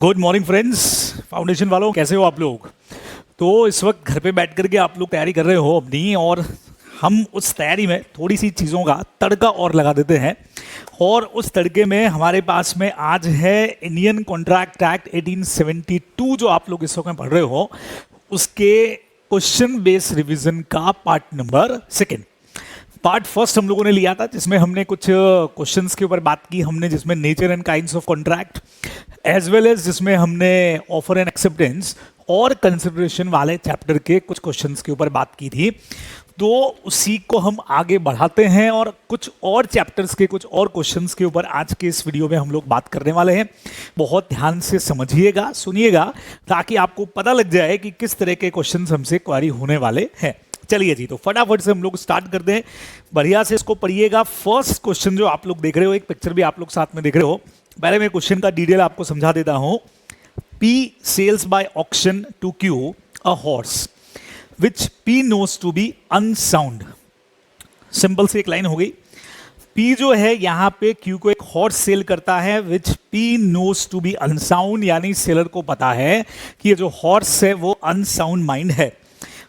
Good morning friends. Foundation वालों, कैसे हो आप लोग? तो इस वक्त घर पे बैठ करके आप लोग तैयारी कर रहे हो अपनी, और हम उस तैयारी में थोड़ी सी चीज़ों का तड़का और लगा देते हैं। और उस तड़के में हमारे पास में आज है इंडियन कॉन्ट्रैक्ट एक्ट 1872, जो आप लोग इस वक्त में पढ़ रहे हो, उसके क्वेश्चन बेस्ड रिवीजन का पार्ट नंबर 2। पार्ट फर्स्ट हम लोगों ने लिया था, जिसमें हमने कुछ क्वेश्चंस के ऊपर बात की हमने, जिसमें nature and kinds of contract, as well as जिसमें हमने ऑफर एंड एक्सेप्टेंस और कंसिडरेशन वाले चैप्टर के कुछ क्वेश्चंस के ऊपर बात की थी। तो उसी को हम आगे बढ़ाते हैं और कुछ और चैप्टर्स के कुछ और क्वेश्चंस के ऊपर आज के इस वीडियो में हम लोग बात करने वाले हैं। बहुत ध्यान से समझिएगा, सुनिएगा, ताकि आपको पता लग जाए कि किस तरह के क्वेश्चंस हमसे क्वेरी होने वाले हैं। चलिए जी, तो फटाफट से हम लोग स्टार्ट करते हैं। बढ़िया से इसको पढ़िएगा। फर्स्ट क्वेश्चन जो आप लोग देख रहे हो, एक पिक्चर भी आप लोग साथ में देख रहे हो, पहले मैं क्वेश्चन का डिटेल आपको समझा देता हूं। P sells by auction to Q a horse which P knows to be unsound. Simple से एक लाइन हो गई। P जो है यहां पे Q को एक हॉर्स सेल करता है which P knows to be unsound, यानी सेलर को पता है कि ये जो हॉर्स है वो अनसाउंड माइंड है।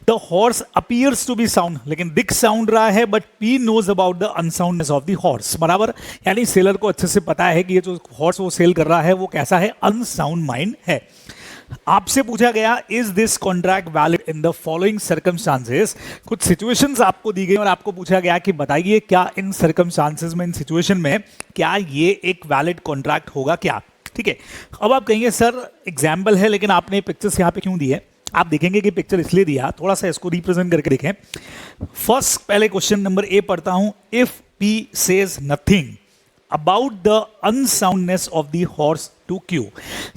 The horse appears to be sound, लेकिन दिख साउंड रहा है, but P knows about the unsoundness of the horse. बराबर, यानी सेलर को अच्छे से पता है कि ये जो हॉर्स वो सेल कर रहा है वो कैसा है, अनसाउंड माइंड है। आपसे पूछा गया, is this contract valid in the following circumstances. कुछ सिचुएशंस आपको दी गई और आपको पूछा गया कि बताइए क्या इन सर्कमस्टांसेस में, इन सिचुएशन में, क्या ये एक वैलिड कॉन्ट्रैक्ट होगा क्या। ठीक है, अब आप कहेंगे सर एग्जाम्पल है, लेकिन आपने पिक्चर्स यहाँ पे क्यों दी है? आप देखेंगे कि पिक्चर इसलिए दिया, थोड़ा सा इसको रिप्रेजेंट करके देखें। फर्स्ट, पहले क्वेश्चन नंबर ए पढ़ता हूं। If P says nothing about the unsoundness of the horse to Q,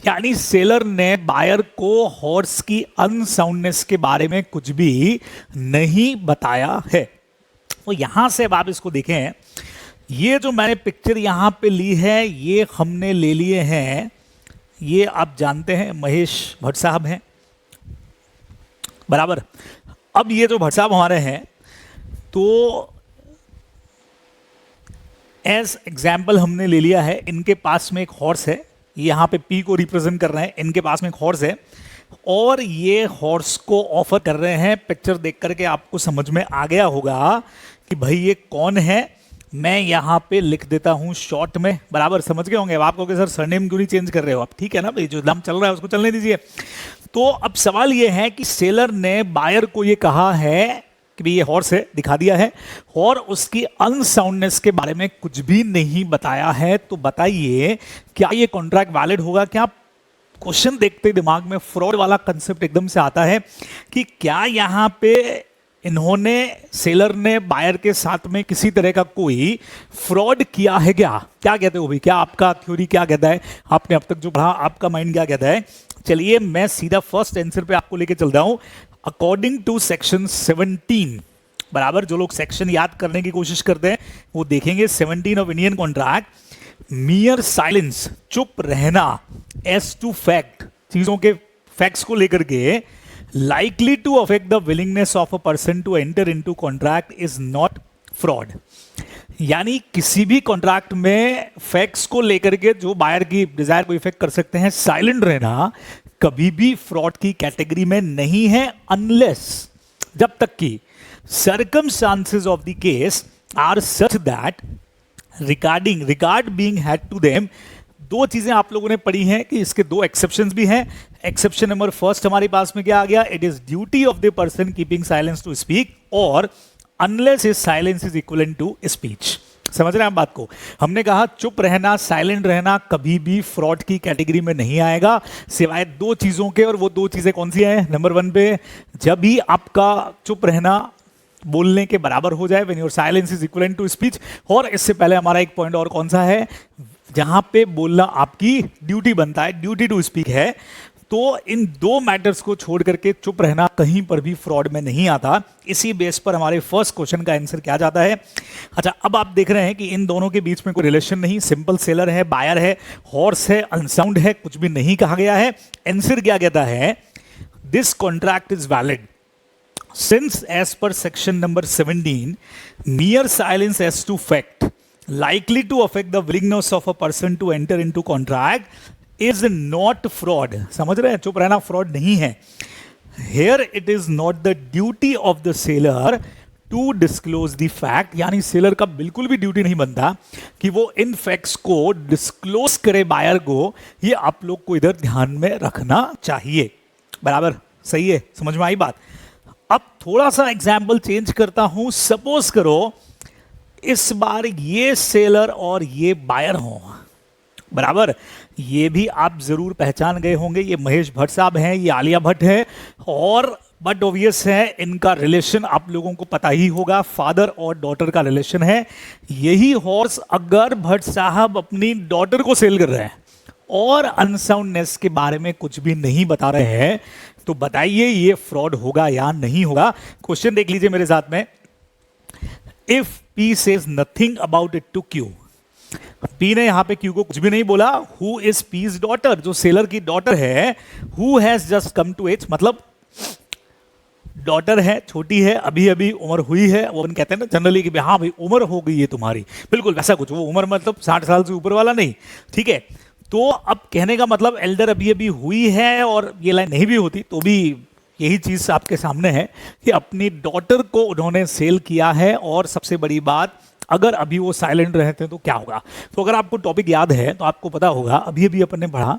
यानी सेलर ने बायर को हॉर्स की अनसाउंडनेस के बारे में कुछ भी नहीं बताया है। तो यहां से अब आप इसको देखें, ये जो मैंने पिक्चर यहां पे ली है, ये हमने ले लिए हैं, ये आप जानते हैं महेश भट्ट साहब हैं, बराबर। अब ये जो भट्ट साहब हमारे हैं, तो एज एग्जाम्पल हमने ले लिया है, इनके पास में एक हॉर्स है, यहाँ पे P को रिप्रेजेंट कर रहे हैं, इनके पास में एक हॉर्स है और ये हॉर्स को ऑफर कर रहे हैं। पिक्चर देख करके आपको समझ में आ गया होगा कि भाई ये कौन है। मैं यहाँ पे लिख देता हूँ शॉर्ट में, बराबर समझ गए होंगे। अब आप कहोगे सर सरनेम क्यों नहीं चेंज कर रहे हो आप? ठीक है ना भाई, जो नाम चल रहा है उसको चलने दीजिए। तो अब सवाल ये है कि सेलर ने बायर को ये कहा है कि भाई ये हॉर्स है, दिखा दिया है, और उसकी अनसाउंडनेस के बारे में कुछ भी नहीं बताया है। तो बताइए क्या ये कॉन्ट्रैक्ट वैलिड होगा क्या? क्वेश्चन देखते दिमाग में फ्रॉड वाला कंसेप्ट एकदम से आता है कि क्या यहाँ पे इन्होंने, सेलर ने बायर के साथ में किसी तरह का कोई फ्रॉड किया है क्या? क्या कहते हो भाई, क्या आपका थ्योरी क्या कहता है? आपने अब तक जो पढ़ा, आपका माइंड क्या कहता है? चलिए मैं सीधा फर्स्ट आंसर पे आपको लेके चलता हूं। अकॉर्डिंग टू सेक्शन 17, बराबर, जो लोग सेक्शन याद करने की कोशिश करते हैं वो देखेंगे 17 ऑफ इंडियन कॉन्ट्रैक्ट, मियर साइलेंस, चुप रहना, एज टू फैक्ट, चीजों के फैक्ट्स को लेकर के, likely to affect the willingness of a person to enter into contract is not fraud। यानी किसी भी कॉन्ट्रैक्ट में फैक्ट्स को लेकर के जो बायर की डिजायर को इफेक्ट कर सकते हैं, साइलेंट रहना कभी भी फ्रॉड की कैटेगरी में नहीं है, अनलेस, जब तक कि circumstances of the case are such that regard being had to them. दो चीजें आप लोगों ने पढ़ी हैं कि इसके दो एक्सेप्शंस भी हैं। एक्सेप्शन नंबर फर्स्ट हमारे पास में क्या आ गया? It is duty of the person keeping silence to speak, और unless his silence is equivalent to speech. समझ रहे हैं आप बात को? हमने कहा चुप रहना, साइलेंट रहना कभी भी फ्रॉड की कैटेगरी में नहीं आएगा, सिवाय दो चीजों के। और वो दो चीजें कौन सी हैं? नंबर 1 पे, जब भी आपका चुप रहना बोलने के बराबर हो जाए, when your silence is equivalent to speech. और इससे पहले हमारा एक पॉइंट और कौन सा है, जहां पे बोलना आपकी ड्यूटी बनता है, ड्यूटी टू स्पीक है। तो इन दो मैटर्स को छोड़ करके चुप रहना कहीं पर भी फ्रॉड में नहीं आता। इसी बेस पर हमारे फर्स्ट क्वेश्चन का आंसर क्या जाता है? अच्छा, अब आप देख रहे हैं कि इन दोनों के बीच में कोई रिलेशन नहीं, सिंपल सेलर है, बायर है, हॉर्स है, अनसाउंड है, कुछ भी नहीं कहा गया है। आंसर क्या कहता है? This contract is valid since as per section number 17 mere silence as to fact likely to affect the willingness of a person to enter into contract is not fraud. समझ रहे हैं, चुप रहना फ्रॉड नहीं है। Here it is not the duty of the seller to disclose the fact, यानी seller का बिल्कुल भी ड्यूटी नहीं बनता कि वो इन फैक्ट्स को डिस्क्लोज करे बायर को। ये आप लोग को इधर ध्यान में रखना चाहिए। बराबर, सही है, समझ में आई बात। अब थोड़ा सा एग्जाम्पल चेंज करता हूं। सपोज करो इस बार ये सेलर और ये बायर हो, बराबर। ये भी आप जरूर पहचान गए होंगे, ये महेश भट्ट साहब हैं, ये आलिया भट्ट है, और बट ऑब्वियस है इनका रिलेशन आप लोगों को पता ही होगा, फादर और डॉटर का रिलेशन है। यही हॉर्स अगर भट्ट साहब अपनी डॉटर को सेल कर रहे हैं और अनसाउंडनेस के बारे में कुछ भी नहीं बता रहे हैं, तो बताइए ये फ्रॉड होगा या नहीं होगा। क्वेश्चन देख लीजिए मेरे साथ में। If P says nothing about it to Q, P ने यहां पे क्यू को कुछ भी नहीं बोला। हु इज पीज डॉटर, जो सेलर की डॉटर है। Who has just come to age, मतलब डॉटर है, छोटी है, अभी अभी उम्र हुई है। वो कहते हैं ना जनरली कि हाँ भाई उम्र हो गई है तुम्हारी, बिल्कुल वैसा कुछ। वो उम्र मतलब 60 साल से ऊपर वाला नहीं, ठीक है। तो अब कहने का मतलब एल्डर अभी अभी हुई है, और ये लाइन नहीं भी होती तो भी यही चीज आपके सामने है कि अपनी डॉटर को उन्होंने सेल किया है। और सबसे बड़ी बात, अगर अभी वो साइलेंट रहते हैं तो क्या होगा। तो अगर आपको टॉपिक याद है तो आपको पता होगा, अभी अभी अपन ने पढ़ा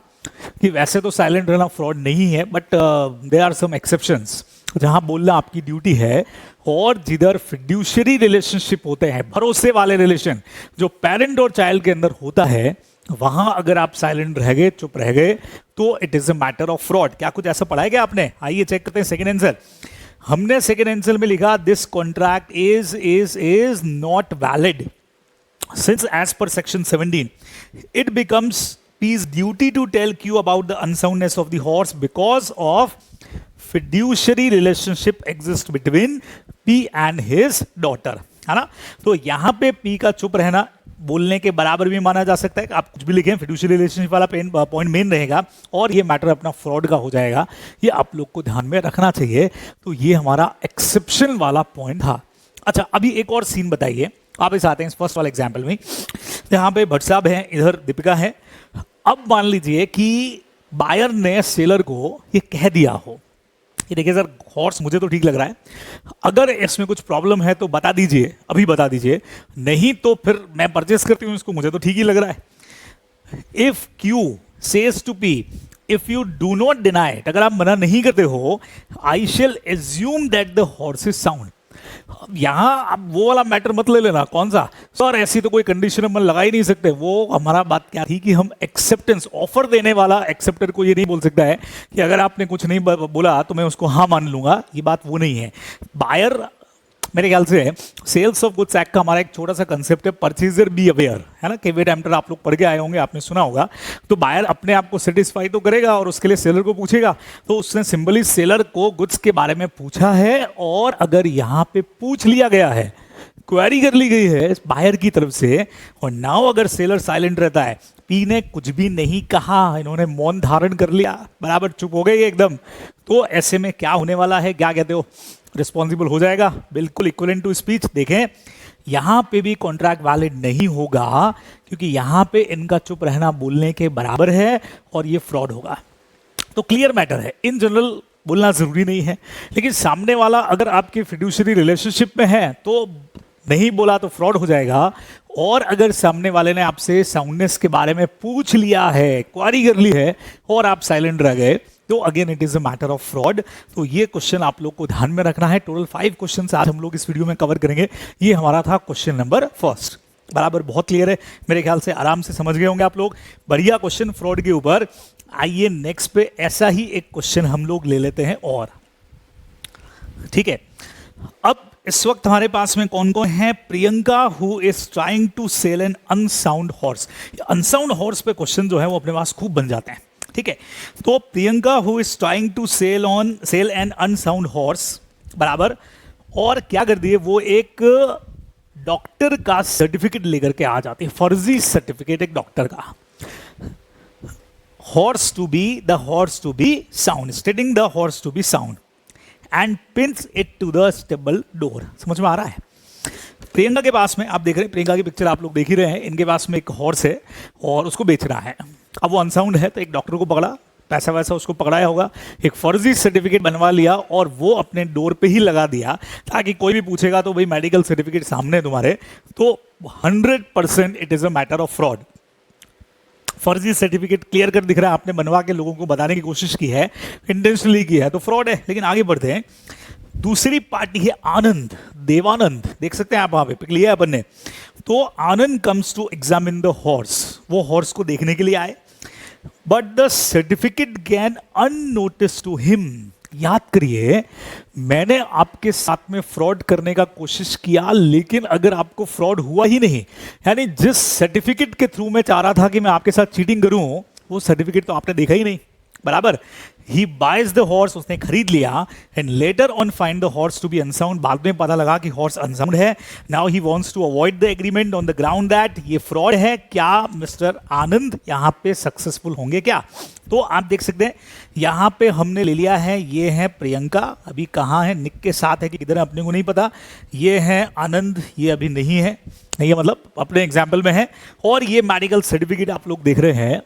कि वैसे तो साइलेंट रहना फ्रॉड नहीं है, but there are some exceptions जहां बोलना आपकी ड्यूटी है। और जिधर फिड्यूशियरी रिलेशनशिप होते हैं, भरोसे वाले रिलेशन जो पेरेंट और चाइल्ड के अंदर होता है, वहां अगर आप साइलेंट रह गए, चुप रह गए, तो it is a matter of fraud. क्या कुछ ऐसा पढ़ा है क्या आपने? आइए चेक करते हैं सेकंड आंसर। हमने सेकंड आंसर में लिखा this contract is not valid since as per section 17 it becomes P's duty to tell Q about the unsoundness of the horse because of fiduciary relationship exists between P and his daughter, है ना। तो यहां पे P का चुप रहना बोलने के बराबर भी माना जा सकता है। आप कुछ भी लिखें, फिड्यूशियरी रिलेशनशिप वाला पॉइंट मेन रहेगा और ये मैटर अपना फ्रॉड का हो जाएगा। ये आप लोग को ध्यान में रखना चाहिए। तो ये हमारा एक्सेप्शन वाला पॉइंट था। अच्छा, अभी एक और सीन बताइए। आप इस आते हैं इस फर्स्ट वाले एग्जाम्पल में, यहाँ पे भट्ट साहब हैं, इधर दीपिका है। अब मान लीजिए कि बायर ने सेलर को ये कह दिया हो कि देखिए सर, हॉर्स मुझे तो ठीक लग रहा है, अगर इसमें कुछ प्रॉब्लम है तो बता दीजिए, अभी बता दीजिए, नहीं तो फिर मैं परचेस करती हूँ इसको, मुझे तो ठीक ही लग रहा है। If Q says to P, if you do not deny it, अगर आप मना नहीं करते हो, I shall assume that the horse is sound. यहां आप वो वाला मैटर मत ले लेना। कौन सा? सर ऐसी तो कोई कंडीशन हम लगा ही नहीं सकते। वो हमारा बात क्या थी कि हम एक्सेप्टेंस, ऑफर देने वाला एक्सेप्टर को ये नहीं बोल सकता है कि अगर आपने कुछ नहीं बोला तो मैं उसको हाँ मान लूंगा। ये बात वो नहीं है। बायर, मेरे ख्याल से सेल्स ऑफ गुड्स एक्ट का हमारा एक छोटा सा कंसेप्ट है, परचेजर बी अवेयर, है ना। केवेट एम्प्टर आप लोग पढ़ के आए होंगे, आपने सुना होगा। तो बायर अपने आप को सेटिस्फाई तो करेगा और उसके लिए सेलर को पूछेगा। तो उसने सिंबली सेलर को गुड्स के बारे में पूछा है, और अगर यहाँ पे पूछ लिया गया है, क्वेरी कर ली गई है बायर की तरफ से, और नाउ अगर सेलर साइलेंट रहता है, पी ने कुछ भी नहीं कहा, इन्होंने मौन धारण कर लिया, बराबर चुप हो गए एकदम, तो ऐसे में क्या होने वाला है? क्या कहते हो? रिस्पॉन्सिबल हो जाएगा, बिल्कुल इक्विवेलेंट टू स्पीच। देखें यहां पे भी कॉन्ट्रैक्ट वैलिड नहीं होगा, क्योंकि यहां पे इनका चुप रहना बोलने के बराबर है और ये फ्रॉड होगा। तो क्लियर मैटर है। इन जनरल बोलना जरूरी नहीं है, लेकिन सामने वाला अगर आपके फिड्यूशियरी रिलेशनशिप में है तो नहीं बोला तो फ्रॉड हो जाएगा। और अगर सामने वाले ने आपसे साउंडनेस के बारे में पूछ लिया है, क्वारी कर ली है, और आप साइलेंट रह गए, तो again it is a matter of fraud. तो ये क्वेश्चन आप लोग को ध्यान में रखना है। टोटल 5 क्वेश्चन आज हम लोग इस वीडियो में कवर करेंगे। ये हमारा था क्वेश्चन नंबर फर्स्ट। बराबर, बहुत क्लियर है मेरे ख्याल से, आराम से समझ गए होंगे आप लोग। बढ़िया क्वेश्चन फ्रॉड के ऊपर। आइए नेक्स्ट पे ऐसा ही एक क्वेश्चन हम लोग ले लेते हैं और, ठीक है। अब इस वक्त हमारे पास में कौन कौन है? Priyanka who is trying to sell an unsound horse. Unsound horse पे क्वेश्चन जो है वो अपने पास खूब बन जाते हैं, ठीक है। तो Priyanka who is trying to sell an unsound horse, बराबर, और क्या कर दिए, वो एक डॉक्टर का सर्टिफिकेट लेकर के आ जाती है, फर्जी सर्टिफिकेट एक डॉक्टर का। Horse to be sound, stating the horse to be sound, and pins it to the stable door. समझ में आ रहा है? प्रियंका के पास में, आप देख रहे हैं प्रियंका की पिक्चर आप लोग देख ही रहे हैं, इनके पास में एक हॉर्स है और उसको बेच रहा है। अब वो अनसाउंड है तो एक डॉक्टर को पकड़ा, पैसा वैसा उसको पकड़ाया होगा, एक फर्जी सर्टिफिकेट बनवा लिया और वो अपने डोर पे ही लगा दिया ताकि कोई भी पूछेगा तो भाई मेडिकल सर्टिफिकेट सामने है तुम्हारे। तो 100% it is a matter of fraud. फर्जी सर्टिफिकेट क्लियर कर दिख रहा है, आपने बनवा के लोगों को बताने की कोशिश की है, इंटेंशनली की है, तो फ्रॉड है। लेकिन आगे बढ़ते हैं, दूसरी पार्टी है आनंद, देवानंद, देख सकते हैं आप वहां पे पिक लिया है अपन ने। तो Anand comes to examine the horse, वो हॉर्स को देखने के लिए आए, but the certificate gone unnoticed to him. याद करिए, मैंने आपके साथ में फ्रॉड करने का कोशिश किया, लेकिन अगर आपको फ्रॉड हुआ ही नहीं, यानी जिस सर्टिफिकेट के थ्रू मैं चाह रहा था कि मैं आपके साथ चीटिंग करूं, वो सर्टिफिकेट तो आपने देखा ही नहीं, बराबर। ही बाइज द हॉर्स, उसने खरीद लिया, and later on find the horse to be unsound, बाद में पता लगा कि हॉर्स अनसाउंड है। Now he wants to avoid the agreement on the ground that ये फ्रॉड है। क्या मिस्टर आनंद यहां पे सक्सेसफुल होंगे क्या? तो आप देख सकते हैं यहां पे हमने ले लिया है, ये है प्रियंका, अभी कहाँ है, निक के साथ है कि किधर है अपने को नहीं पता। ये है आनंद, ये अभी नहीं है, नहीं है मतलब अपने एग्जाम्पल में है। और ये मेडिकल सर्टिफिकेट आप लोग देख रहे हैं।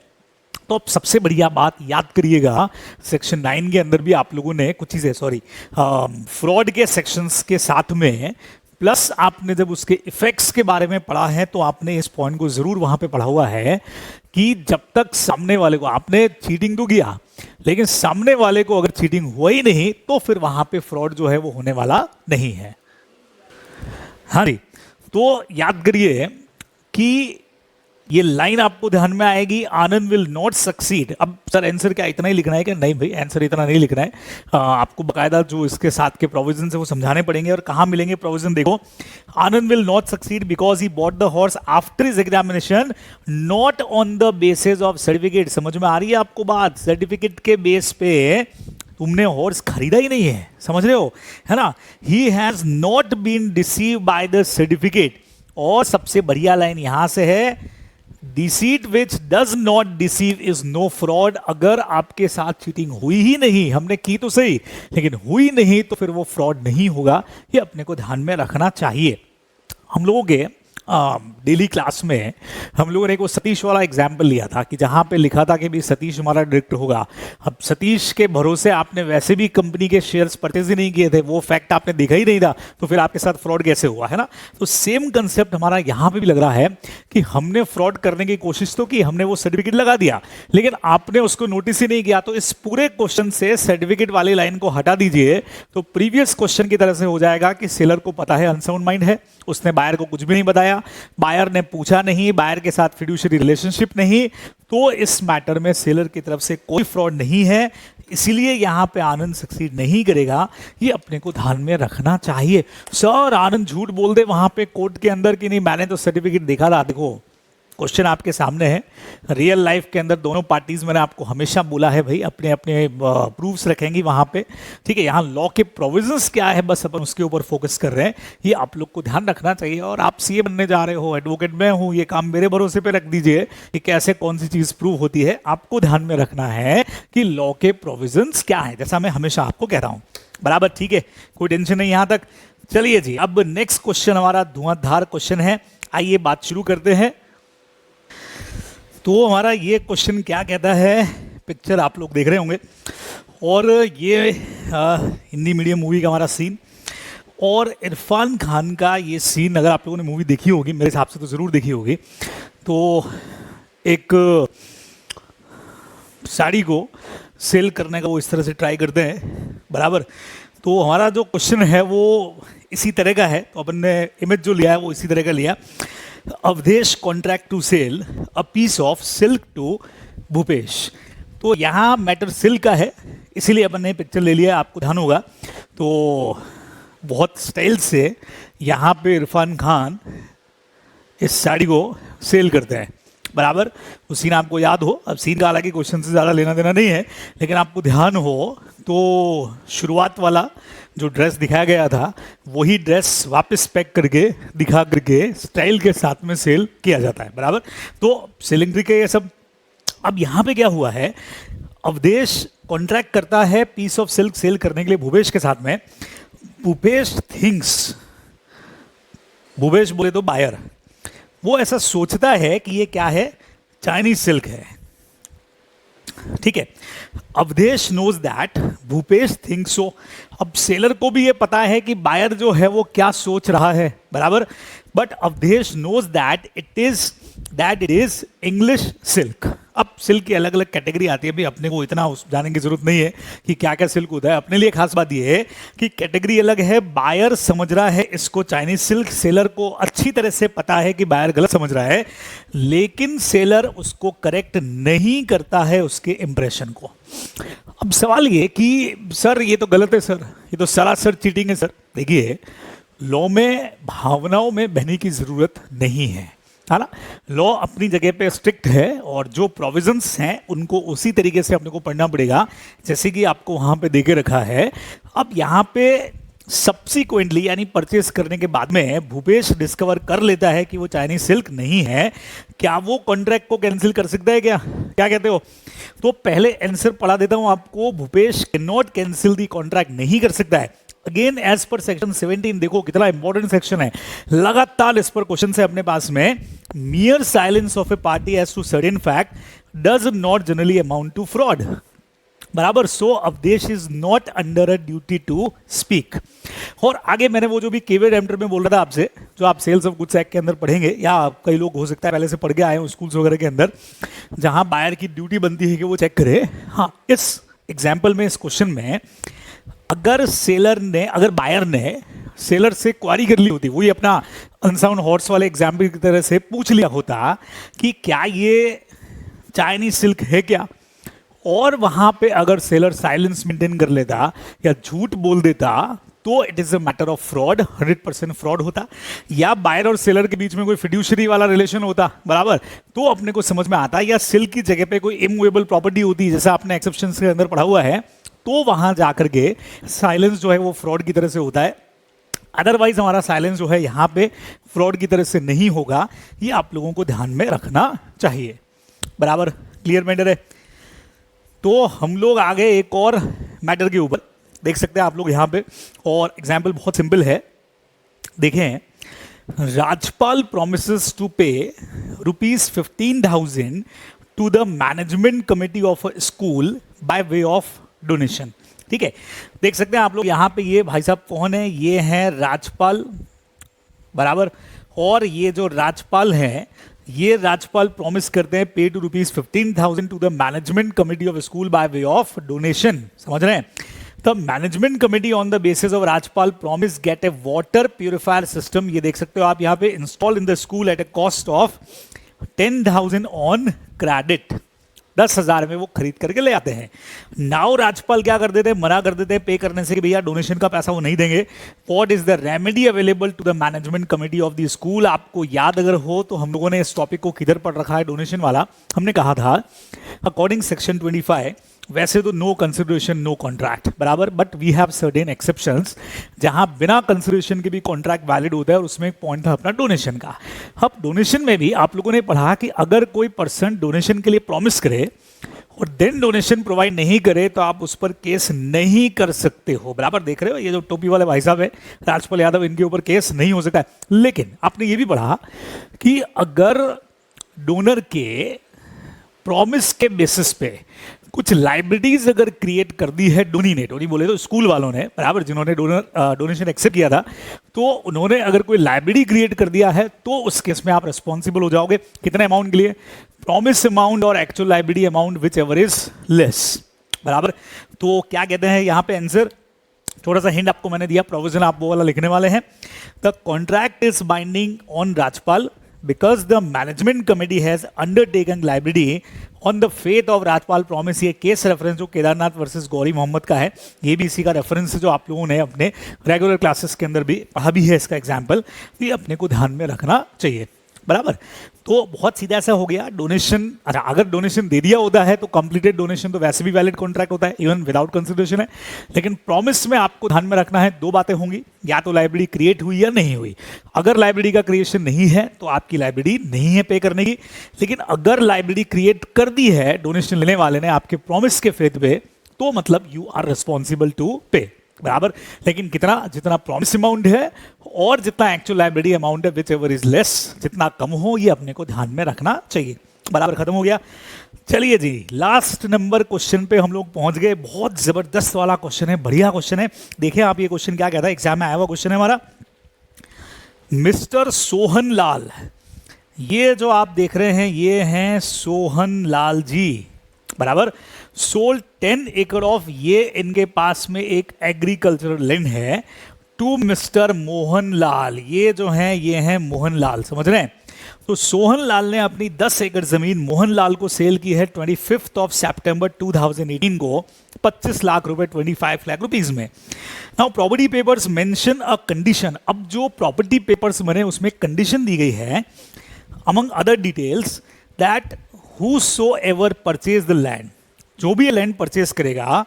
तो अब सबसे बढ़िया बात याद करिएगा, सेक्शन 9 के अंदर भी आप लोगों ने कुछ चीज़ें, सॉरी, फ्रॉड के सेक्शंस के साथ में प्लस आपने जब उसके इफेक्ट्स के बारे में पढ़ा है तो आपने इस पॉइंट को जरूर वहां पे पढ़ा हुआ है कि जब तक सामने वाले को, आपने चीटिंग तो किया लेकिन सामने वाले को अगर चीटिंग हुआ ही नहीं तो फिर वहां पे फ्रॉड जो है वो होने वाला नहीं है। हाँ जी, तो याद करिए कि ये लाइन आपको ध्यान में आएगी, आनंद विल नॉट सक्सीड। अब सर आंसर क्या इतना ही लिखना है क्या? नहीं भाई, आंसर इतना नहीं लिखना है, आपको बकायदा जो इसके साथ के प्रोविजन है वो समझाने पड़ेंगे। और कहाँ मिलेंगे प्रोविजन? देखो, Anand will not succeed because he bought the horse after his examination not on the basis of certificate. समझ में आ रही है आपको बात? सर्टिफिकेट के बेस पे तुमने हॉर्स खरीदा ही नहीं है, समझ रहे हो, है ना। He has not been deceive by the certificate. और सबसे बढ़िया लाइन यहां से है, deceit which does not deceive is no fraud. अगर आपके साथ चीटिंग हुई ही नहीं, हमने की तो सही लेकिन हुई नहीं, तो फिर वो फ्रॉड नहीं होगा। ये अपने को ध्यान में रखना चाहिए। हम लोगों के डेली क्लास में हम लोगों ने एक वो सतीश वाला एग्जाम्पल लिया था कि जहाँ पे लिखा था कि भी सतीश हमारा डायरेक्टर होगा। अब सतीश के भरोसे आपने वैसे भी कंपनी के शेयर्स परचेज ही नहीं किए थे, वो फैक्ट आपने देखा ही नहीं था, तो फिर आपके साथ फ्रॉड कैसे हुआ, है ना। तो सेम कंसेप्ट हमारा यहाँ पे भी लग रहा है कि हमने फ्रॉड करने की कोशिश तो की, हमने वो सर्टिफिकेट लगा दिया लेकिन आपने उसको नोटिस ही नहीं किया। तो इस पूरे क्वेश्चन से सर्टिफिकेट वाली लाइन को हटा दीजिए तो प्रीवियस क्वेश्चन की तरह से हो जाएगा कि सेलर को पता है अनसाउंड माइंड है, उसने बायर को कुछ भी नहीं बताया, बायर ने पूछा नहीं, बायर के साथ फिड्यूशियरी रिलेशनशिप नहीं, तो इस मैटर में सेलर की तरफ से कोई फ्रॉड नहीं है। इसीलिए यहां पे आनंद सक्सीड नहीं करेगा, ये अपने को ध्यान में रखना चाहिए। सर आनंद झूठ बोल दे वहां पे कोर्ट के अंदर कि नहीं मैंने तो सर्टिफिकेट देखा था। देखो क्वेश्चन आपके सामने है, रियल लाइफ के अंदर दोनों पार्टीज, मैंने आपको हमेशा बोला है भाई अपने अपने प्रूफ्स रखेंगी वहां पे, ठीक है। यहाँ लॉ के प्रोविजंस क्या है बस अपन उसके ऊपर फोकस कर रहे हैं, ये आप लोग को ध्यान रखना चाहिए। और आप सीए बनने जा रहे हो, एडवोकेट मैं हूँ, ये काम मेरे भरोसे पे रख दीजिए कि कैसे कौन सी चीज प्रूव होती है। आपको ध्यान में रखना है कि लॉ के प्रोविजंस क्या है, जैसा मैं हमेशा आपको कह रहा हूँ, बराबर, ठीक है, कोई टेंशन नहीं यहाँ तक। चलिए जी, अब नेक्स्ट क्वेश्चन हमारा धुआंधार क्वेश्चन है, आइए बात शुरू करते हैं। तो हमारा ये क्वेश्चन क्या कहता है, पिक्चर आप लोग देख रहे होंगे और ये हिंदी मीडियम मूवी का हमारा सीन, और इरफान खान का ये सीन अगर आप लोगों ने मूवी देखी होगी, मेरे हिसाब से तो ज़रूर देखी होगी, तो एक साड़ी को सेल करने का वो इस तरह से ट्राई करते हैं, बराबर। तो हमारा जो क्वेश्चन है वो इसी तरह का है, तो अपन ने इमेज जो लिया है वो इसी तरह का लिया। Avdhesh contract to sell a piece of silk to Bhupesh. तो यहाँ मैटर सिल्क का है इसीलिए अपन ने पिक्चर ले लिया, आपको ध्यान होगा। तो बहुत स्टाइल से यहाँ पे इरफान खान इस साड़ी को सेल करते हैं, बराबर। वो सीन आपको याद हो, अब सीन का हालांकि क्वेश्चन से ज़्यादा लेना देना नहीं है, लेकिन आपको ध्यान हो तो शुरुआत वाला जो ड्रेस दिखाया गया था वही ड्रेस वापस पैक करके दिखा करके स्टाइल के साथ में सेल किया जाता है, बराबर। तो सेलिंग ट्रिक है ये सब। अब यहाँ पे क्या हुआ है, अवधेश कॉन्ट्रैक्ट करता है पीस ऑफ सिल्क सेल करने के लिए भूपेश के साथ में। भूपेश थिंक्स, भूपेश बोले तो बायर, वो ऐसा सोचता है कि ये क्या है, चाइनीज सिल्क है, ठीक है, Avdhesh knows that Bhupesh think so. अब सेलर को भी ये पता है कि बायर जो है वो क्या सोच रहा है, बराबर, but Avdhesh knows that it is English silk. अब सिल्क की अलग अलग कैटेगरी आती है, अभी अपने को इतना जाने की जरूरत नहीं है कि क्या क्या सिल्क होता है। अपने लिए खास बात ये है कि कैटेगरी अलग है, बायर समझ रहा है इसको चाइनीज सिल्क, सेलर को अच्छी तरह से पता है कि बायर गलत समझ रहा है, लेकिन सेलर उसको करेक्ट नहीं करता है उसके इंप्रेशन को। अब सवाल ये कि सर ये तो गलत है सर, ये तो सरासर चीटिंग है सर। देखिए, लॉ में भावनाओं में बहने की जरूरत नहीं है ना। लॉ अपनी जगह पे स्ट्रिक्ट है और जो प्रोविजंस हैं उनको उसी तरीके से अपने को पढ़ना पड़ेगा जैसे कि आपको वहां पे देके रखा है। अब यहाँ पे सब्सिक्वेंटली यानी परचेस करने के बाद में भूपेश डिस्कवर कर लेता है कि वो चाइनीज सिल्क नहीं है, क्या वो कॉन्ट्रैक्ट को कैंसिल कर सकता है? क्या क्या कहते हो? तो पहले आंसर पढ़ा देता हूं आपको, Bhupesh can not cancel the contract, नहीं कर सकता है। अगेन एज पर सेक्शन 17, देखो कितना इंपॉर्टेंट सेक्शन है, लगातार इस पर क्वेश्चन है अपने पास में। Mere silence of a party as to certain fact does not generally amount to fraud, बराबर। So Avdhesh is not under a duty to speak. और आगे मैंने वो जो भी केवेड एम्प्टर में बोल रहा था आपसे, जो आप सेल्स ऑफ गुड्स एक्ट के अंदर पढ़ेंगे, या कई लोग हो सकता है पहले से पढ़ के आए हो स्कूल्स वगैरह के अंदर, जहां बायर की ड्यूटी बनती है कि वो चेक करे। हाँ, इस एग्जाम्पल में, इस क्वेश्चन में, अगर बायर ने सेलर से क्वारी कर ली होती, वही अपना अनसाउंड हॉर्स वाले एग्जाम्पल की तरह से पूछ लिया होता कि क्या ये चाइनीज सिल्क है क्या, और वहां पे अगर सेलर साइलेंस मेंटेन कर लेता या झूठ बोल देता, तो it is a matter of fraud, 100% fraud होता। या बायर और सेलर के बीच में कोई फिड्यूशरी वाला रिलेशन होता, बराबर, तो अपने को समझ में आता। या सिल्क की जगह पे कोई इमूवेबल प्रॉपर्टी होती, जैसा आपने एक्सेप्शन के अंदर पढ़ा हुआ है, तो वहां जाकर के साइलेंस जो है वो फ्रॉड की तरह से होता है। अदरवाइज हमारा साइलेंस जो है यहाँ पे फ्रॉड की तरह से नहीं होगा। ये आप लोगों को ध्यान में रखना चाहिए, बराबर। क्लियर मैटर है? तो हम लोग आगे एक और मैटर के ऊपर देख सकते हैं आप लोग यहाँ पे, और एग्जाम्पल बहुत सिंपल है। देखें, Rajpal promises to pay ₹15,000 to the management committee of a school by way of donation. ठीक है, देख सकते हैं आप लोग यहाँ पे, ये भाई साहब कौन है? ये है राजपाल, बराबर। और ये जो राजपाल है, ये राजपाल प्रॉमिस करते हैं pay to ₹15,000 to the management committee of school by way of donation. समझ रहे हैं? The management committee on the basis of Rajpal promise get a water purifier system, ये देख सकते हो आप यहाँ पे, install in the school at a cost of 10,000 on credit. 10,000 में वो खरीद करके ले आते हैं। नाउ राजपाल क्या कर देते हैं? मना कर देते हैं पे करने से कि भैया डोनेशन का पैसा वो नहीं देंगे। What is the remedy available to the management committee of the school? आपको याद अगर हो तो हम लोगों ने इस टॉपिक को किधर पढ़ रखा है, डोनेशन वाला। हमने कहा था अकॉर्डिंग सेक्शन 25, वैसे तो नो कंसिडरेशन नो कॉन्ट्रैक्ट, बराबर, but we have certain exceptions जहां बिना कंसिडरेशन के भी कॉन्ट्रैक्ट वैलिड होता है, और उसमें एक पॉइंट था अपना डोनेशन का। अब डोनेशन में भी आप लोगों ने पढ़ा कि अगर कोई पर्सन डोनेशन के लिए प्रॉमिस करे और देन डोनेशन प्रोवाइड नहीं करे तो आप उस पर केस नहीं कर सकते हो, बराबर। देख रहे हो, ये जो टोपी वाले भाई साहब है राजपाल यादव, इनके ऊपर केस नहीं हो सकता है। लेकिन आपने ये भी पढ़ा कि अगर डोनर के प्रॉमिस के बेसिस पे कुछ लाइबिलिटीज अगर क्रिएट कर दी है डोनी ने, डोनी बोले तो स्कूल वालों ने, बराबर, जिन्होंने डोनेशन एक्सेप्ट किया था, तो उन्होंने अगर कोई लाइबिलिटी क्रिएट कर दिया है तो उस केस में आप रिस्पॉन्सिबल हो जाओगे। कितने अमाउंट के लिए? प्रॉमिस अमाउंट और actual liability amount which ever is less, बराबर। तो क्या कहते हैं यहाँ पे आंसर? थोड़ा सा हिंट आपको मैंने दिया, प्रोविजन आप वो वाला लिखने वाले हैं। The contract is binding on Rajpal because the management committee has undertaken liability on the faith of Rajpal promise. ये केस रेफरेंस जो केदारनाथ वर्सेस गौरी मोहम्मद का है, ये भी इसी का रेफरेंस है जो आप लोगों ने अपने रेगुलर क्लासेस के अंदर भी पढ़ा भी है इसका एग्जाम्पल। ये अपने को ध्यान में रखना चाहिए, बराबर। तो बहुत सीधा ऐसा हो गया, डोनेशन, अच्छा अगर डोनेशन दे दिया होता है तो कंप्लीटेड डोनेशन तो वैसे भी वैलिड कॉन्ट्रैक्ट होता है, इवन विदाउट कंसिडरेशन है। लेकिन प्रॉमिस में आपको ध्यान में रखना है, दो बातें होंगी, या तो लाइबिलिटी क्रिएट हुई या नहीं हुई। अगर लाइबिलिटी का क्रिएशन नहीं है तो आपकी लाइबिलिटी नहीं है पे करने की। लेकिन अगर लाइबिलिटी क्रिएट कर दी है डोनेशन लेने वाले ने आपके प्रॉमिस के फेथ पे, तो मतलब यू आर रिस्पॉन्सिबल टू पे, बराबर। लेकिन कितना? जितना प्रॉमिस अमाउंट है और जितना एक्चुअल लाइबिलिटी अमाउंट है, विच एवर इज लेस, जितना कम हो, ये अपने को ध्यान में रखना चाहिए। बराबर, खत्म हो गया। चलिए जी, लास्ट नंबर क्वेश्चन पे हम लोग पहुंच गए। बहुत जबरदस्त वाला क्वेश्चन है, बढ़िया क्वेश्चन है। देखिए आप ये क्वेश्चन क्या कहता है, एग्जाम में आया हुआ क्वेश्चन है हमारा। मिस्टर सोहन लाल, ये जो आप देख रहे हैं ये हैं सोहन लाल जी, बराबर। सोल्ड 10 एकड़ ऑफ, ये इनके पास में एक एग्रीकल्चरल लैंड है, टू मिस्टर मोहन लाल। ये जो हैं ये हैं मोहन लाल, समझ रहे हैं। तो सोहन लाल ने अपनी 10 एकड़ जमीन मोहन लाल को सेल की है 25 ऑफ सितंबर 2018 को 25 लाख रुपए, 25 लाख रुपीस में। Now property papers mention a condition. अब जो प्रॉपर्टी पेपर्स बने उसमें कंडीशन दी गई है, among other details, that whosoever purchase the land, जो भी लैंड परचेज करेगा,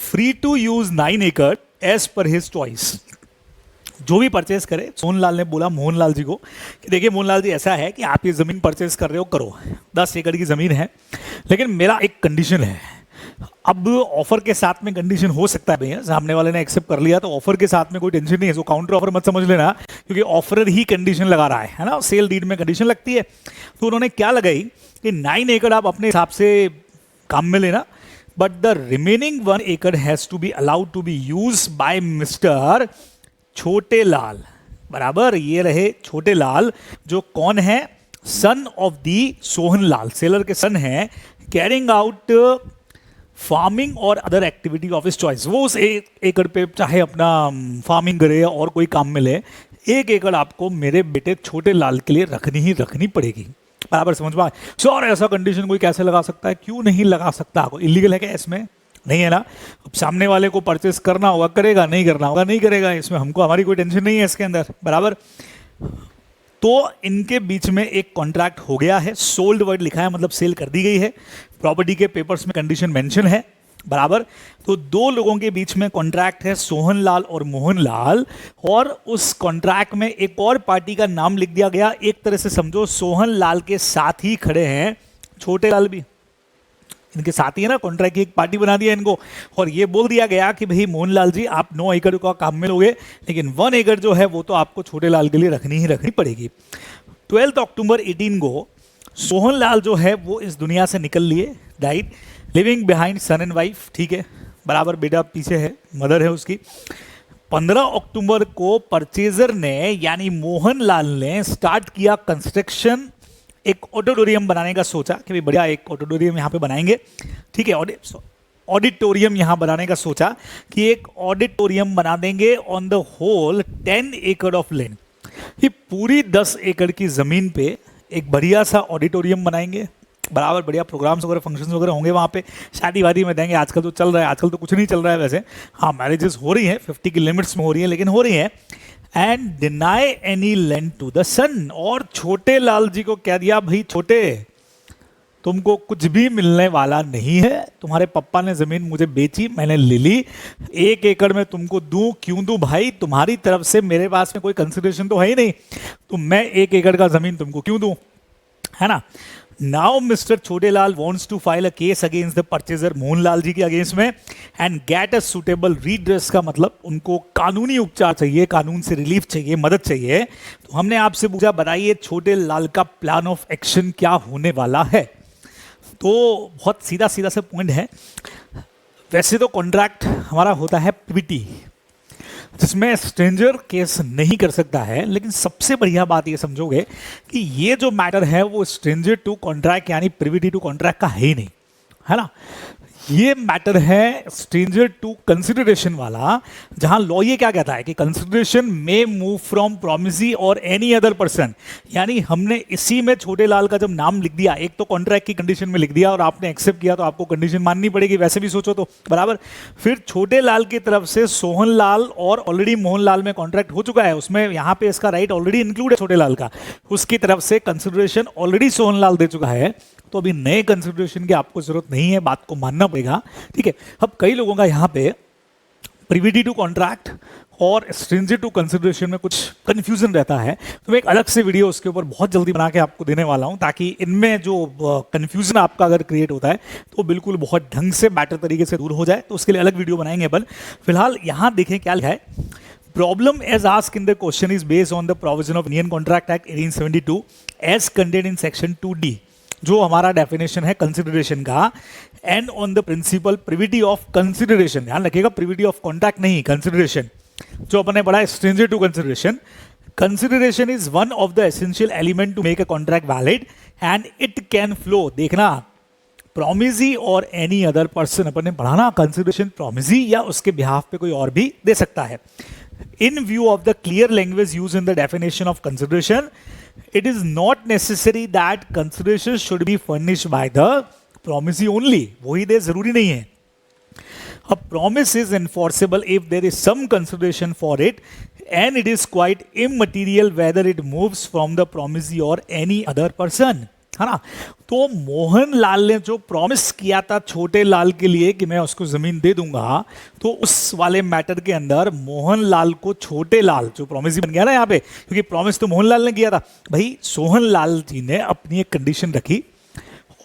फ्री टू यूज 9 एकड़ एज पर हिज चॉइस। जो भी परचेज करे, सोहनलाल ने बोला मोहनलाल जी को कि देखिए मोहनलाल जी, ऐसा है कि आप ये ज़मीन परचेज कर रहे हो, करो, 10 एकड़ की ज़मीन है, लेकिन मेरा एक कंडीशन है। अब ऑफर के साथ में कंडीशन हो सकता है भैया, सामने वाले ने एक्सेप्ट कर लिया तो ऑफर के साथ में कोई टेंशन नहीं है, सो काउंटर ऑफर मत समझ लेना, क्योंकि ऑफरर ही कंडीशन लगा रहा है ना, सेल डीड में कंडीशन लगती है। तो उन्होंने क्या लगाई कि 9 एकड़ आप अपने हिसाब से काम में लेना, बट द रिमेनिंग 1 एकड़ has to be allowed to be use by Mr Chhote Lal, बराबर। ये रहे छोटे लाल, जो कौन है, son of the Sohan Lal, seller के सन है, कैरिंग आउट फार्मिंग और other activity of his choice. वो उस 1 एकड़ पे चाहे अपना फार्मिंग करे और कोई काम में ले, 1 एकड़ आपको मेरे बेटे छोटे लाल के लिए रखनी पड़ेगी, बराबर, समझ में। श्योर, ऐसा कंडीशन कोई कैसे लगा सकता है, क्यों नहीं लगा सकता, कोई इलीगल है क्या इसमें, नहीं है ना। अब सामने वाले को परचेस करना होगा, करेगा, नहीं करना होगा, नहीं करेगा, इसमें हमको, हमारी कोई टेंशन नहीं है इसके अंदर, बराबर। तो इनके बीच में एक कॉन्ट्रैक्ट हो गया है, सोल्ड वर्ड लिखा है, मतलब सेल कर दी गई है, प्रॉपर्टी के पेपर्स में कंडीशन मेंशन है, बराबर। तो 2 लोगों के बीच में कॉन्ट्रैक्ट है, सोहन लाल और मोहन लाल, और उस कॉन्ट्रैक्ट में एक और पार्टी का नाम लिख दिया गया। एक तरह से समझो सोहन लाल के साथ ही खड़े हैं छोटे लाल भी, इनके साथ ही है ना, कॉन्ट्रैक्ट की एक पार्टी बना दिया इनको, और ये बोल दिया गया कि भाई मोहनलाल जी आप 9 एकड़ का काम में लोगे, लेकिन 1 एकड़ जो है वो तो आपको छोटे लाल के लिए रखनी पड़ेगी। 12 अक्टूबर 18 को सोहनलाल जो है वो इस दुनिया से निकल लिए, died, leaving behind son and wife, ठीक है, बराबर, बेटा पीछे है, मदर है उसकी। 15 अक्टूबर को परचेजर ने यानी मोहनलाल ने स्टार्ट किया कंस्ट्रक्शन, एक ऑडिटोरियम बनाने का सोचा कि भाई बढ़िया एक ऑडिटोरियम यहाँ पे बनाएंगे, ठीक है, ऑडिटोरियम यहाँ बनाने का सोचा कि एक ऑडिटोरियम बना देंगे ऑन द होल 10 एकड़ ऑफ लैंड। ये पूरी 10 एकड़ की ज़मीन पे एक बढ़िया सा ऑडिटोरियम बनाएंगे, बराबर, बढ़िया प्रोग्राम्स वगैरह, फंक्शंस वगैरह होंगे वहाँ पे, शादी वादी में देंगे। आजकल तो चल रहा है, आजकल तो कुछ नहीं चल रहा है वैसे, हाँ मैरिजेस हो रही हैं 50 की लिमिट्स में हो रही हैं, लेकिन हो रही हैं। And deny any land to the son, और छोटे लाल जी को कह दिया भाई छोटे, तुमको कुछ भी मिलने वाला नहीं है, तुम्हारे पप्पा ने जमीन मुझे बेची, मैंने ले ली, 1 एकड़ में तुमको दूं, क्यों दूं भाई, तुम्हारी तरफ से मेरे पास में कोई कंसिडरेशन तो है ही नहीं, तो मैं 1 एकड़ का जमीन तुमको क्यों दूं, है ना। Now mister Chhotelal wants to file a case against the purchaser Mohanlal ji के अगेंस्ट में and get a suitable redress, का मतलब उनको कानूनी उपचार चाहिए, कानून से रिलीफ चाहिए, मदद चाहिए। तो हमने आपसे पूछा बताइए छोटेलाल का प्लान ऑफ एक्शन क्या होने वाला है। तो बहुत सीधा सीधा सा पॉइंट है, वैसे तो कॉन्ट्रैक्ट हमारा होता है पीवीटी, जिसमें स्ट्रेंजर केस नहीं कर सकता है, लेकिन सबसे बढ़िया बात ये समझोगे कि ये जो मैटर है वो स्ट्रेंजर टू कॉन्ट्रैक्ट यानी प्रिविटी टू कॉन्ट्रैक्ट का है ही नहीं, है ना। ये मैटर है स्ट्रेंजर टू कंसिडरेशन वाला, जहां लॉ ये क्या कहता है कि कंसिडरेशन में मूव फ्रॉम प्रोमिसी और एनी अदर पर्सन, यानी हमने इसी में छोटे लाल का जब नाम लिख दिया, एक तो कॉन्ट्रैक्ट की कंडीशन में लिख दिया और आपने एक्सेप्ट किया, तो आपको कंडीशन माननी पड़ेगी, वैसे भी सोचो तो, बराबर। फिर छोटे लाल की तरफ से सोहन लाल और ऑलरेडी मोहन लाल में कॉन्ट्रैक्ट हो चुका है, उसमें यहाँ पे इसका राइट ऑलरेडी इंक्लूड है छोटे लाल का, उसकी तरफ से कंसिडरेशन ऑलरेडी सोहन लाल दे चुका है, तो अभी नए कंसिडरेशन की आपको जरूरत नहीं है, बात को मानना पड़ेगा, ठीक है। अब कई लोगों का यहाँ पे प्रिविटी टू कॉन्ट्रैक्ट और स्ट्रेंजर टू कंसिडरेशन में कुछ कंफ्यूजन रहता है, तो मैं एक अलग से वीडियो उसके ऊपर बहुत जल्दी बना के आपको देने वाला हूँ, ताकि इनमें जो कंफ्यूजन आपका अगर क्रिएट होता है तो बिल्कुल बहुत ढंग से बेटर तरीके से दूर हो जाए, तो उसके लिए अलग वीडियो बनाएंगे अपन। फिलहाल यहाँ देखें क्या लिखा है, problem as asked in the question is based on the provision of Indian contract act 1872 as contained in section 2D। जो हमारा डेफिनेशन है कंसिडरेशन का, and on the principle privity of consideration, ध्यान रखिएगा प्रिविटी ऑफ कॉन्ट्रैक्ट नहीं, consideration जो अपने पढ़ा stranger to consideration. Consideration is one of the essential element to make a contract valid and it can flow, देखना promisee और any other person, अपन ने पढ़ा ना कंसिडरेशन प्रोमिसी या उसके बिहाफ पे कोई और भी दे सकता है. In view of the clear language used in the definition of consideration, it is not necessary that consideration should be furnished by the promisee only. वही दे जरूरी नहीं है. A promise is enforceable if there is some consideration for it and it is quite immaterial whether it moves from the promisee or any other person. है ना. तो मोहन लाल ने जो promise किया था छोटे लाल के लिए कि मैं उसको जमीन दे दूंगा, तो उस वाले मैटर के अंदर मोहन लाल को छोटे लाल जो प्रॉमिस बन गया ना यहाँ पे, क्योंकि प्रॉमिस तो मोहन लाल ने किया था भाई, सोहन लाल जी ने अपनी एक कंडीशन रखी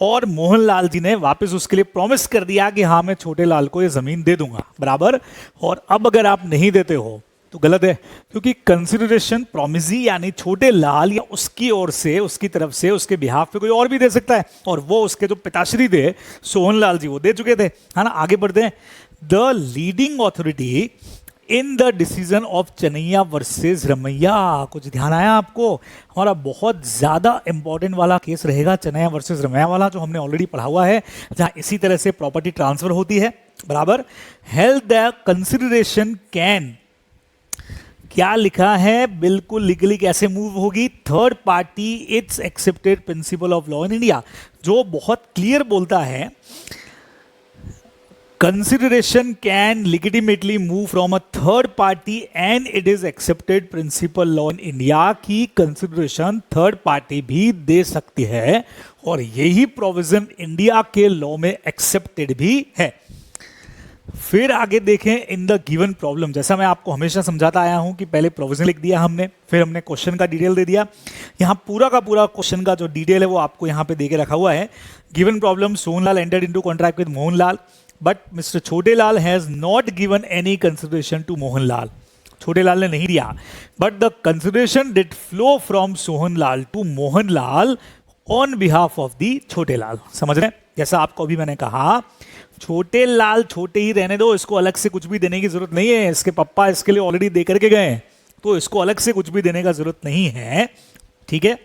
और मोहन लाल जी ने वापस उसके लिए प्रॉमिस कर दिया कि हाँ मैं छोटे लाल को ये जमीन दे दूंगा, बराबर. और अब अगर आप नहीं देते हो तो गलत है, क्योंकि कंसिडरेशन प्रोमिसी यानी छोटे लाल या उसकी ओर से, उसकी तरफ से, उसके बिहाफ पे कोई और भी दे सकता है, और वो उसके जो पिताश्री थे सोहन लाल जी वो दे चुके थे, है ना. आगे बढ़ते हैं. The leading authority in the decision of Chanaiya versus Ramaiya, कुछ ध्यान आया आपको, हमारा बहुत ज्यादा इंपॉर्टेंट वाला केस रहेगा चनैया वर्सेस रमैया वाला, जो हमने ऑलरेडी पढ़ा हुआ है, जहां इसी तरह से प्रॉपर्टी ट्रांसफर होती है, बराबर. हेल्थ द कंसिडरेशन कैन, क्या लिखा है, बिल्कुल लीगली कैसे मूव होगी, third party it's accepted principle of law in India, जो बहुत क्लियर बोलता है consideration can legitimately move from a third party and it is accepted principle law in India, की कंसिडरेशन थर्ड पार्टी भी दे सकती है, और यही प्रोविजन इंडिया के लॉ में एक्सेप्टेड भी है. फिर आगे देखें इन द गिवन प्रॉब्लम, जैसा मैं आपको हमेशा समझाता आया हूं कि पहले प्रोविजन लिख दिया हमने, फिर हमने क्वेश्चन का डिटेल दे दिया. यहां पूरा का पूरा क्वेश्चन का जो डिटेल है वो आपको यहां पे देके रखा हुआ है. Given problem, Sohanlal entered into contract with Mohanlal but Mr Chhotelal has not given any consideration to Mohanlal, Chhotelal ने नहीं दिया, but the consideration did flow from Sohanlal to Mohanlal on behalf of the Chhotelal. समझ रहे हैं, जैसा आपको अभी मैंने कहा छोटे लाल छोटे ही रहने दो, इसको अलग से कुछ भी देने की जरूरत नहीं है, इसके पापा इसके लिए ऑलरेडी दे करके गए, तो इसको अलग से कुछ भी देने का जरूरत नहीं है, ठीक है.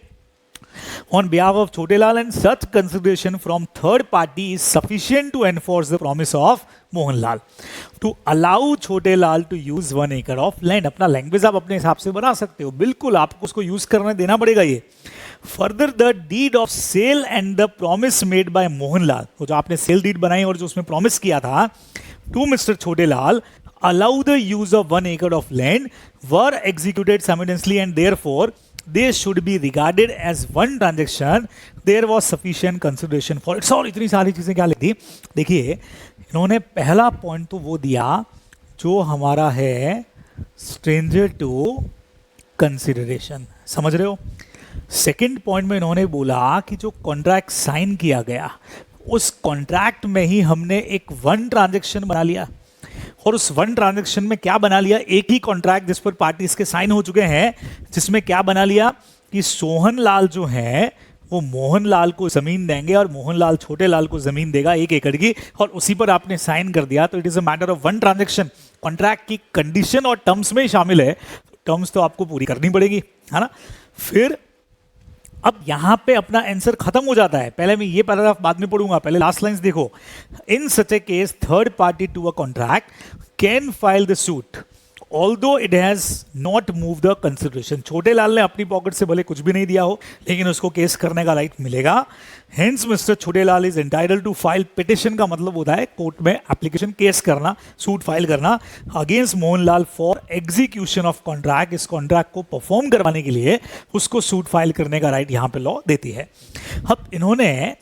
On behalf of Chhotelal and such consideration from third party is sufficient to enforce the promise of Mohanlal to allow Chhotelal to use 1 acre of land. अपना लैंग्वेज आप अपने हिसाब से बना सकते हो, बिल्कुल आपको उसको यूज करने देना पड़ेगा. ये further the deed of sale and the promise made by Mohanlal, तो जो आपने सेल डीड बनाई और जो उसमें प्रॉमिस किया था to Mr Chhotelal, allow the use of 1 acre of land were executed simultaneously and therefore they should be regarded as one transaction, there was sufficient consideration for its. और इतनी सारी चीजें क्या लिखी, देखिए इन्होंने पहला पॉइंट तो वो दिया जो हमारा है स्ट्रेंजर टू कंसिडरेशन, समझ रहे हो. सेकंड पॉइंट में इन्होंने बोला कि जो कॉन्ट्रैक्ट साइन किया गया उस कॉन्ट्रैक्ट में ही हमने एक वन ट्रांजैक्शन बना लिया, और उस वन ट्रांजैक्शन में क्या बना लिया, एक ही कॉन्ट्रैक्ट जिस पर पार्टीज के साइन हो चुके हैं, जिसमें क्या बना लिया कि सोहन लाल जो है वो मोहन लाल को जमीन देंगे और मोहन लाल छोटे लाल को जमीन देगा 1 एकड़ की, और उसी पर आपने साइन कर दिया, तो it is a matter of one transaction. Contract की कंडीशन और टर्म्स में ही शामिल है, टर्म्स तो आपको पूरी करनी पड़ेगी, है ना. फिर अब यहां पे अपना आंसर खत्म हो जाता है. पहले मैं ये पैराग्राफ बाद में पढ़ूंगा, पहले लास्ट लाइंस देखो. In such a case third party to a contract can file the suit although it has not move the consideration. Chhote Lal ने अपनी पॉकेट से भले कुछ भी नहीं दिया हो, लेकिन उसको केस करने का राइट मिलेगा. Hence mister Chhote Lal is entitled to file petition, का मतलब होता है कोर्ट में एप्लीकेशन, केस करना, सूट फाइल करना against Mohanlal for execution of contract. इस कॉन्ट्रैक्ट को परफॉर्म करवाने के लिए उसको सूट फाइल करने का राइट यहां पे लॉ देती है. अब इन्होंने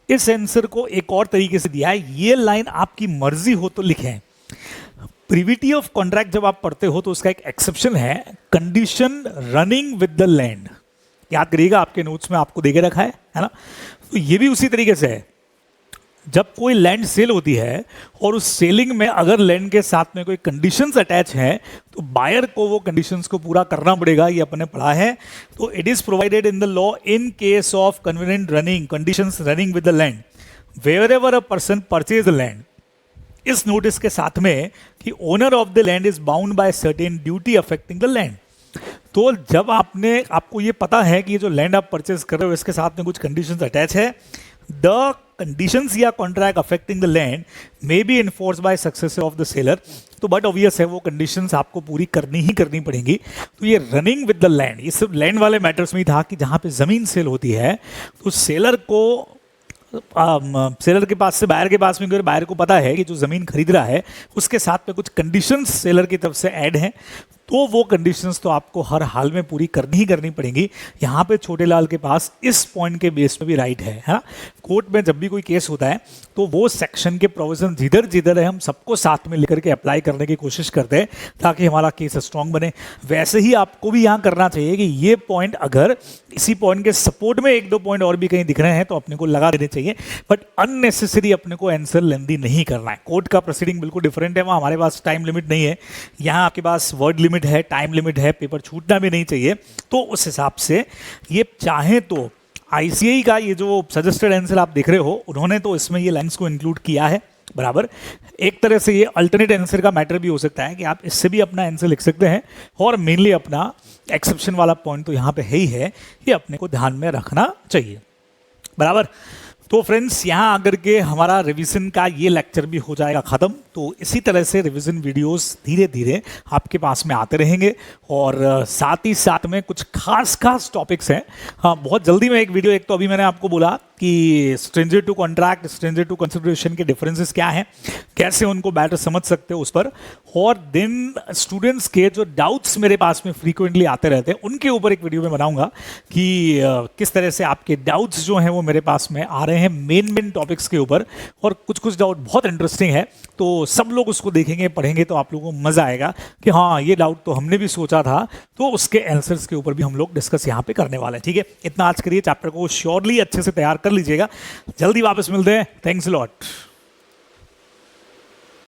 इस आंसर को एक और तरीके से दिया है, ये लाइन आपकी मर्जी हो तो लिखें. प्रिविटी ऑफ कॉन्ट्रैक्ट जब आप पढ़ते हो तो उसका एक एक्सेप्शन है, condition running with the land. याद करिएगा आपके नोट्स में आपको देके रखा है ना. तो ये भी उसी तरीके से है. जब कोई लैंड सेल होती है और उस सेलिंग में अगर लैंड के साथ में कोई कंडीशंस अटैच हैं तो बायर को वो कंडीशंस को पूरा करना पड़ेगा, ये अपने पढ़ा है। तो it is provided in the law in case of convenient running conditions running with the land wherever a person purchase the land, इस नोटिस के साथ में कि owner of the land is bound by certain duty affecting the land. तो जब आपको ये पता है कि ये जो लैंड आप परचेज कर रहे हो इसके साथ में कुछ कंडीशंस अटैच है, द कंडीशंस या contract affecting the land may be enforce by successor of the seller. तो बट ऑब्वियस है वो कंडीशंस आपको पूरी करनी ही करनी पड़ेंगी। तो ये रनिंग विद द लैंड, ये सिर्फ लैंड वाले मैटर्स में ही था कि जहाँ पे ज़मीन सेल होती है तो सेलर के पास से बायर के पास में, अगर बायर को पता है कि जो ज़मीन खरीद रहा है उसके साथ में कुछ कंडीशंस सेलर की तरफ से ऐड हैं, तो वो कंडीशंस तो आपको हर हाल में पूरी करनी ही करनी पड़ेंगी। यहाँ पे छोटे लाल के पास इस पॉइंट के बेस पे भी राइट है ना। कोर्ट में जब भी कोई केस होता है तो वो सेक्शन के प्रोविजन जिधर जिधर है हम सबको साथ में लेकर के अप्लाई करने की कोशिश करते हैं ताकि हमारा केस स्ट्रॉन्ग बने। वैसे ही आपको भी यहाँ करना चाहिए कि ये पॉइंट अगर इसी पॉइंट के सपोर्ट में एक दो पॉइंट और भी कहीं दिख रहे हैं तो अपने को लगा देने चाहिए, बट अननेसेसरी अपने को आंसर लेंदी नहीं करना है। कोर्ट का प्रोसीडिंग बिल्कुल डिफरेंट है, वहाँ हमारे पास टाइम लिमिट नहीं है, यहाँ आपके पास वर्ड लिमिट है, टाइम लिमिट है, पेपर छूटना भी नहीं चाहिए। तो उस हिसाब से ये चाहे तो आईसीएई का ये जो सजेस्टेड आंसर आप देख रहे हो उन्होंने तो इसमें ये लाइंस को इंक्लूड किया है बराबर। एक तरह से ये अल्टरनेट आंसर का मैटर भी हो सकता है कि आप इससे भी अपना आंसर लिख सकते हैं, और मेनली अपना एक्सेप्शन वाला पॉइंट तो यहाँ पे है ही है, ये अपने को ध्यान में रखना चाहिए बराबर। तो फ्रेंड्स यहाँ आकर के हमारा रिवीजन का ये लेक्चर भी हो जाएगा ख़त्म। तो इसी तरह से रिवीजन वीडियोस धीरे धीरे आपके पास में आते रहेंगे, और साथ ही साथ में कुछ खास टॉपिक्स हैं। हाँ, बहुत जल्दी में एक वीडियो, एक तो अभी मैंने आपको बोला कि stranger to contract, stranger to consideration के डिफरेंसेस क्या हैं, कैसे उनको बेटर समझ सकते हो उस पर, और देन स्टूडेंट्स के जो डाउट्स मेरे पास में फ्रीक्वेंटली आते रहते हैं उनके ऊपर एक वीडियो में बनाऊंगा कि किस तरह से आपके डाउट्स जो हैं वो मेरे पास में आ रहे हैं मेन टॉपिक्स के ऊपर, और कुछ डाउट बहुत इंटरेस्टिंग है। तो सब लोग उसको देखेंगे पढ़ेंगे तो आप लोगों को मज़ा आएगा कि हाँ ये डाउट तो हमने भी सोचा था, तो उसके आंसर्स के ऊपर भी हम लोग डिस्कस यहाँ पे करने वाले हैं। ठीक है, इतना आज करिए, चैप्टर को श्योरली अच्छे से तैयार कर लीजिएगा। जल्दी वापस मिलते हैं, थैंक्स अ लॉट।